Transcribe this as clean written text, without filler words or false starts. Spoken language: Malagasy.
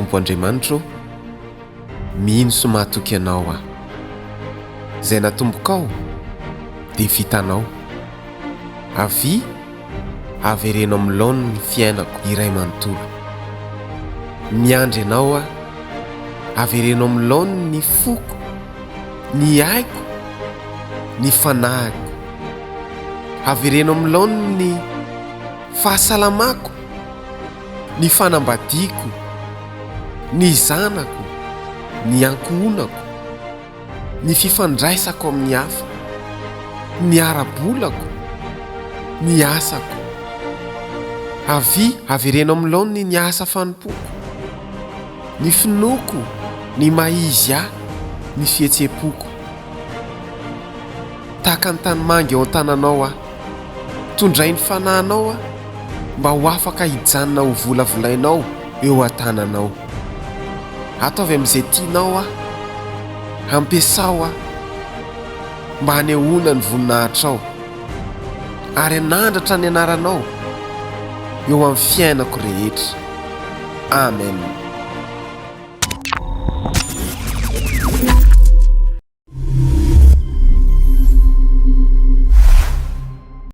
Tompo Andriamanitro, mino sy mahatoky anao aho. Izay natomboko ao dia vitanao. Avereno amin'ny laoniny ny fiainako iray manontolo. Miandry anao aho, avereno amin'ny laoniny ny foko, ny aiko, ny fanahiko. Avereno amin'ny laoniny ny fahasalamako, ny fanambadiako, ny zanako, ny ankohonako, ny fifandraisako amin'ny hafa, ny arabolako, ny asako. Avereno amin'ny laoniny ny asa fanompoko, ny finoko, ny maizy ahy, ny fihetseha-poko. Tahaka ny tanimangy eo an-tananao aho, tondray ny fanahinao aho mba ho afaka hijanona ho volavolainao eo an-tananao. Ataovy amin'izay tianao aho, ampiasao aho mba hanehoana ny voninahitrao ary hanandratra ny anaranao eo amin'ny fiainako rehetra. Amen.